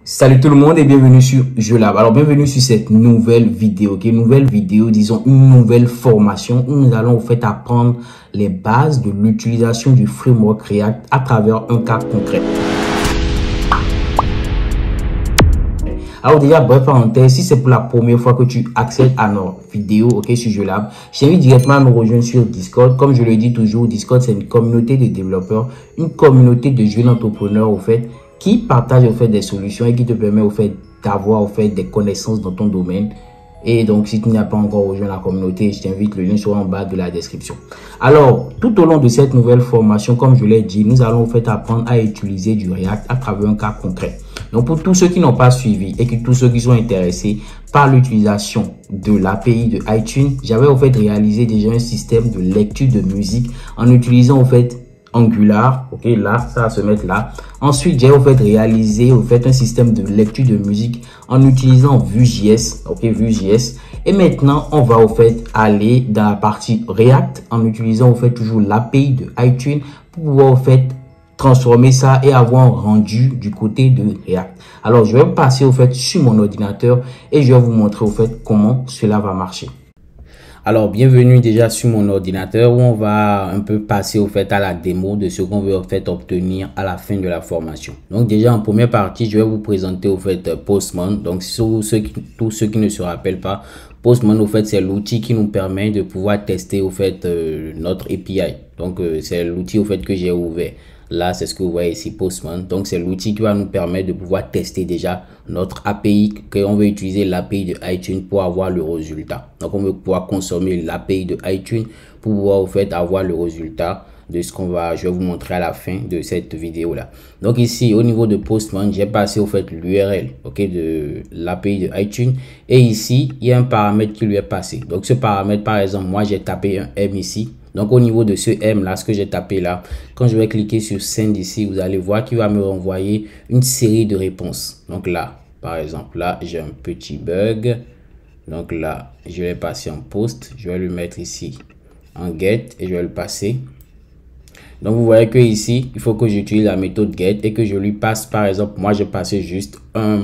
Salut tout le monde et bienvenue sur JeuxLab. Alors bienvenue sur cette nouvelle vidéo, disons une nouvelle formation où nous allons en fait apprendre les bases de l'utilisation du framework React à travers un cas concret. Alors déjà, bref parenthèse, si c'est pour la première fois que tu accèdes à nos vidéos sur JeuxLab, je t'invite directement à nous rejoindre sur Discord. Comme je le dis toujours, Discord c'est une communauté de développeurs, une communauté de jeunes entrepreneurs qui partagent des solutions et qui te permet d'avoir des connaissances dans ton domaine. Et donc si tu n'as pas encore rejoint la communauté, je t'invite, le lien sera en bas de la description. Alors tout au long de cette nouvelle formation, comme je l'ai dit, nous allons apprendre à utiliser du React à travers un cas concret. Donc pour tous ceux qui n'ont pas suivi et tous ceux qui sont intéressés par l'utilisation de l'API de iTunes, j'avais réalisé déjà un système de lecture de musique en utilisant Angular, là, ça va se mettre là. Ensuite, j'ai réalisé un système de lecture de musique en utilisant Vue.js, Vue.js. Et maintenant, on va aller dans la partie React en utilisant toujours l'API de iTunes pour pouvoir transformer ça et avoir un rendu du côté de React. Alors, je vais passer sur mon ordinateur et je vais vous montrer comment cela va marcher. Alors, bienvenue déjà sur mon ordinateur où on va un peu passer à la démo de ce qu'on veut obtenir à la fin de la formation. Donc déjà en première partie, je vais vous présenter Postman. Donc tous ceux qui ne se rappellent pas, Postman c'est l'outil qui nous permet de pouvoir tester notre API. Donc c'est l'outil que j'ai ouvert. Là, c'est ce que vous voyez ici, Postman. Donc, c'est l'outil qui va nous permettre de pouvoir tester déjà notre API, qu'on veut utiliser l'API de iTunes pour avoir le résultat. Donc, on veut pouvoir consommer l'API de iTunes pour pouvoir avoir le résultat de ce je vais vous montrer à la fin de cette vidéo là. Donc ici au niveau de Postman, j'ai passé l'URL de l'API de iTunes et ici il y a un paramètre qui lui est passé. Donc ce paramètre, par exemple, moi j'ai tapé un M ici. Donc au niveau de ce M là, ce que j'ai tapé là, quand je vais cliquer sur Send ici, vous allez voir qu'il va me renvoyer une série de réponses. Donc là, par exemple, là j'ai un petit bug. Donc là, je vais passer en post, je vais le mettre ici en get et je vais le passer. Donc vous voyez que ici il faut que j'utilise la méthode get et que je lui passe, par exemple, moi j'ai passé juste un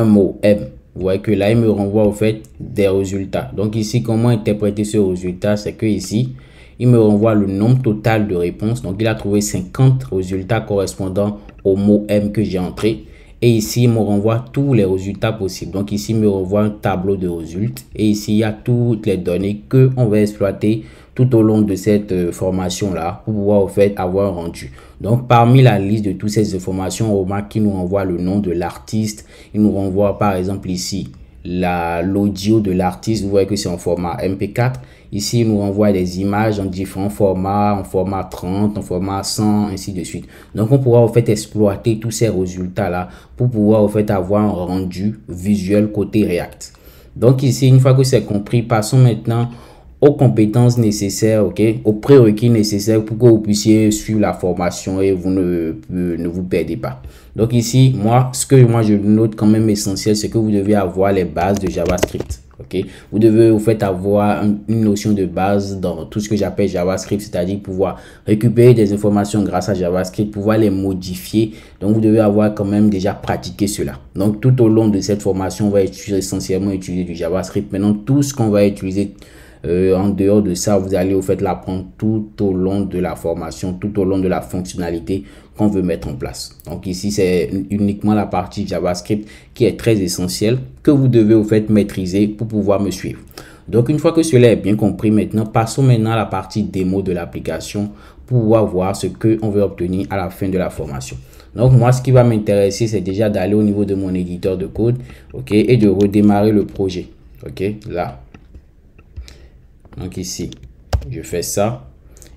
mot M. Vous voyez que là il me renvoie des résultats. Donc ici, comment interpréter ce résultat? C'est que ici il me renvoie le nombre total de réponses. Donc il a trouvé 50 résultats correspondant au mot M que j'ai entré. Et ici, il me renvoie tous les résultats possibles. Donc ici, il me renvoie un tableau de résultats. Et ici, il y a toutes les données qu'on va exploiter tout au long de cette formation-là pour pouvoir avoir un rendu. Donc, parmi la liste de toutes ces informations, on remarque qu'il nous renvoie le nom de l'artiste. Il nous renvoie, par exemple, ici, l'audio de l'artiste. Vous voyez que c'est en format MP4. Ici, il nous renvoie des images en différents formats, en format 30, en format 100, ainsi de suite. Donc, on pourra exploiter tous ces résultats-là pour pouvoir avoir un rendu visuel côté React. Donc, ici, une fois que c'est compris, passons maintenant aux compétences nécessaires, aux prérequis nécessaires pour que vous puissiez suivre la formation et vous ne vous perdez pas. Donc ici, ce que je note quand même essentiel, c'est que vous devez avoir les bases de JavaScript. Vous devez avoir une notion de base dans tout ce que j'appelle JavaScript, c'est-à-dire pouvoir récupérer des informations grâce à JavaScript, pouvoir les modifier. Donc vous devez avoir quand même déjà pratiqué cela. Donc tout au long de cette formation, on va essentiellement utiliser du JavaScript. Maintenant, tout ce qu'on va utiliser en dehors de ça, vous allez l'apprendre tout au long de la formation, tout au long de la fonctionnalité qu'on veut mettre en place. Donc ici, c'est uniquement la partie JavaScript qui est très essentielle, que vous devez maîtriser pour pouvoir me suivre. Donc une fois que cela est bien compris, maintenant passons maintenant à la partie démo de l'application pour pouvoir voir ce qu'on veut obtenir à la fin de la formation. Donc moi, ce qui va m'intéresser, c'est déjà d'aller au niveau de mon éditeur de code, et de redémarrer le projet. Là. Donc ici, je fais ça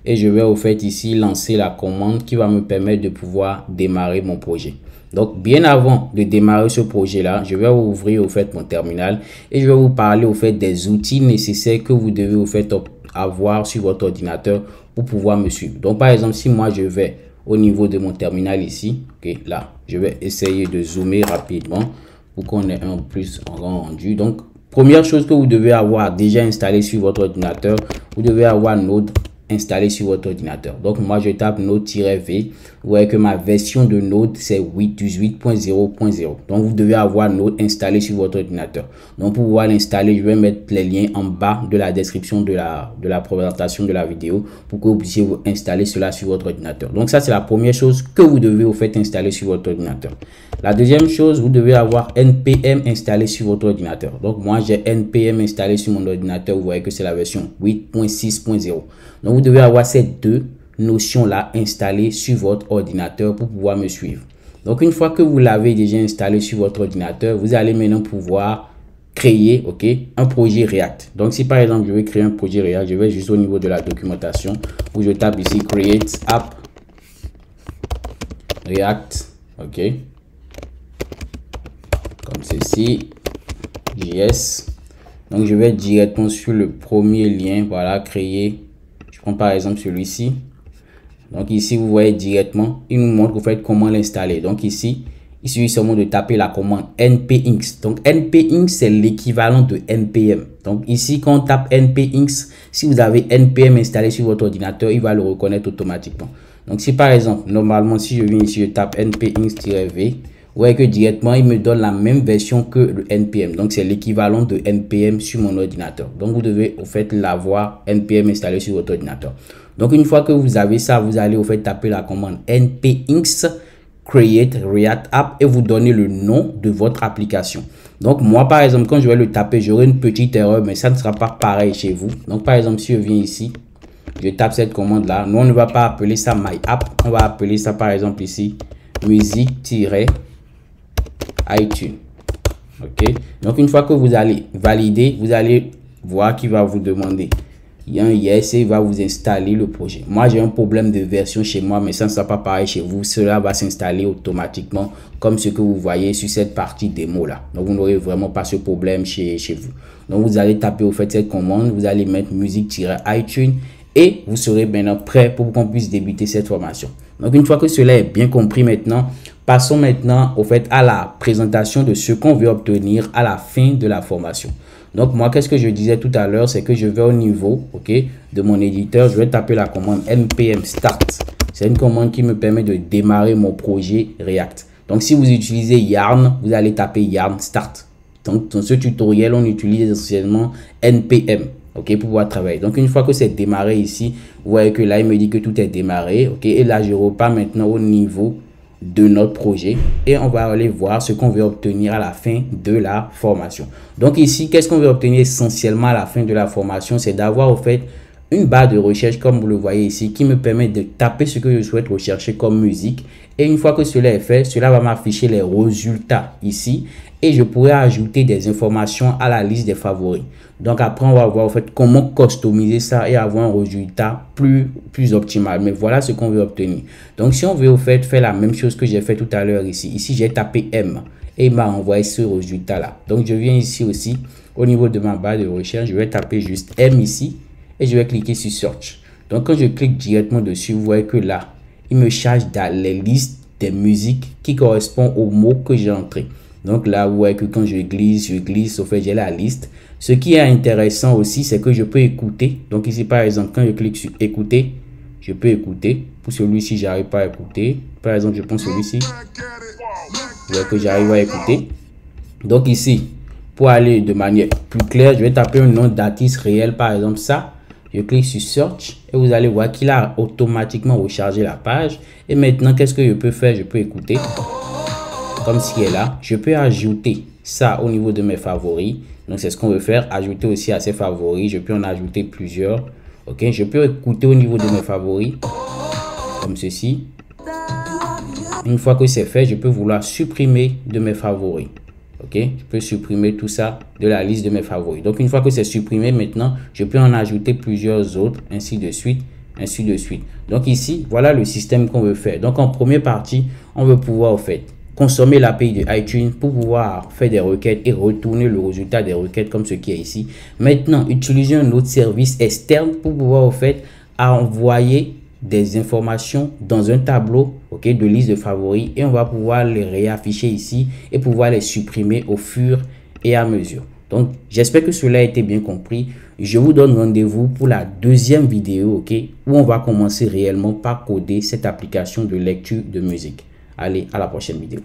et je vais ici lancer la commande qui va me permettre de pouvoir démarrer mon projet. Donc bien avant de démarrer ce projet là, je vais ouvrir mon terminal et je vais vous parler des outils nécessaires que vous devez avoir sur votre ordinateur pour pouvoir me suivre. Donc par exemple, si moi je vais au niveau de mon terminal ici, là, je vais essayer de zoomer rapidement pour qu'on ait un plus rendu. Donc première chose que vous devez avoir déjà installé sur votre ordinateur, vous devez avoir Node installer sur votre ordinateur. Donc moi je tape Node-V. Vous voyez que ma version de Node c'est 18.0.0. Donc vous devez avoir Node installé sur votre ordinateur. Donc pour pouvoir l'installer, je vais mettre les liens en bas de la description de la présentation de la vidéo pour que vous puissiez vous installer cela sur votre ordinateur. Donc ça c'est la première chose que vous devez au fait installer sur votre ordinateur. La deuxième chose, vous devez avoir NPM installé sur votre ordinateur. Donc moi j'ai NPM installé sur mon ordinateur. Vous voyez que c'est la version 8.6.0. Donc vous devez avoir ces deux notions là installées sur votre ordinateur pour pouvoir me suivre. Donc une fois que vous l'avez déjà installé sur votre ordinateur, vous allez maintenant pouvoir créer un projet React. Donc si par exemple je veux créer un projet React, je vais juste au niveau de la documentation où je tape ici create app React, comme ceci, JS. Donc je vais directement sur le premier lien, voilà, créer. Je prends par exemple celui-ci. Donc ici vous voyez directement, il nous montre en fait comment l'installer. Donc ici, il suffit seulement de taper la commande npinx. Donc npinx c'est l'équivalent de npm. Donc ici quand on tape npinx, si vous avez npm installé sur votre ordinateur, il va le reconnaître automatiquement. Donc si par exemple, normalement si je viens ici, je tape npinx-v, vous voyez que directement il me donne la même version que le npm. Donc c'est l'équivalent de npm sur mon ordinateur. Donc vous devez au fait l'avoir npm installé sur votre ordinateur. Donc une fois que vous avez ça, vous allez au fait taper la commande npinx create react app et vous donnez le nom de votre application. Donc moi par exemple quand je vais le taper, j'aurai une petite erreur, mais ça ne sera pas pareil chez vous. Donc par exemple si je viens ici, je tape cette commande là, nous on ne va pas appeler ça my app, on va appeler ça par exemple ici musique-iTunes. Donc une fois que vous allez valider, vous allez voir qu'il va vous demander il y a un yes et il va vous installer le projet. Moi j'ai un problème de version chez moi, mais ça ne sera pas pareil chez vous. Cela va s'installer automatiquement comme ce que vous voyez sur cette partie démo là. Donc vous n'aurez vraiment pas ce problème chez vous. Donc vous allez taper au fait cette commande, vous allez mettre musique-iTunes et vous serez maintenant prêt pour qu'on puisse débuter cette formation. Donc une fois que cela est bien compris maintenant, passons maintenant au fait à la présentation de ce qu'on veut obtenir à la fin de la formation. Donc moi qu'est-ce que je disais tout à l'heure, c'est que je vais au niveau de mon éditeur, je vais taper la commande npm start. C'est une commande qui me permet de démarrer mon projet React. Donc si vous utilisez Yarn, vous allez taper Yarn start. Donc dans ce tutoriel on utilise essentiellement npm pour pouvoir travailler. Donc une fois que c'est démarré ici, vous voyez que là il me dit que tout est démarré, et là je repars maintenant au niveau de notre projet et on va aller voir ce qu'on veut obtenir à la fin de la formation. Donc ici, qu'est-ce qu'on veut obtenir essentiellement à la fin de la formation? C'est d'avoir au fait une barre de recherche comme vous le voyez ici qui me permet de taper ce que je souhaite rechercher comme musique, et une fois que cela est fait, cela va m'afficher les résultats ici et je pourrais ajouter des informations à la liste des favoris. Donc après on va voir en fait comment customiser ça et avoir un résultat plus optimal. Mais voilà ce qu'on veut obtenir. Donc si on veut au fait faire la même chose que j'ai fait tout à l'heure ici j'ai tapé M et il m'a envoyé ce résultat là. Donc je viens ici aussi au niveau de ma barre de recherche, je vais taper juste M ici et je vais cliquer sur Search. Donc quand je clique directement dessus, vous voyez que là il me charge dans les listes des musiques qui correspondent aux mots que j'ai entrés. Donc là, vous voyez que quand je glisse, au fait, j'ai la liste. Ce qui est intéressant aussi, c'est que je peux écouter. Donc ici, par exemple, quand je clique sur écouter, je peux écouter. Pour celui-ci, j'arrive pas à écouter. Par exemple, je prends celui-ci. Vous voyez que j'arrive à écouter. Donc ici, pour aller de manière plus claire, je vais taper un nom d'artiste réel, par exemple ça. Je clique sur Search et vous allez voir qu'il a automatiquement rechargé la page. Et maintenant, qu'est-ce que je peux faire? Je peux écouter. Comme ce qui est là, je peux ajouter ça au niveau de mes favoris. Donc c'est ce qu'on veut faire, ajouter aussi à ces favoris. Je peux en ajouter plusieurs. Je peux écouter au niveau de mes favoris comme ceci. Une fois que c'est fait, je peux vouloir supprimer de mes favoris. Je peux supprimer tout ça de la liste de mes favoris. Donc une fois que c'est supprimé, maintenant je peux en ajouter plusieurs autres, ainsi de suite, ainsi de suite. Donc ici, voilà le système qu'on veut faire. Donc en première partie, on veut pouvoir au fait consommer l'API de iTunes pour pouvoir faire des requêtes et retourner le résultat des requêtes comme ce qui est ici. Maintenant, utiliser un autre service externe pour pouvoir au fait envoyer des informations dans un tableau de liste de favoris, et on va pouvoir les réafficher ici et pouvoir les supprimer au fur et à mesure. Donc, j'espère que cela a été bien compris. Je vous donne rendez-vous pour la deuxième vidéo, ok, où on va commencer réellement par coder cette application de lecture de musique. Allez, à la prochaine vidéo.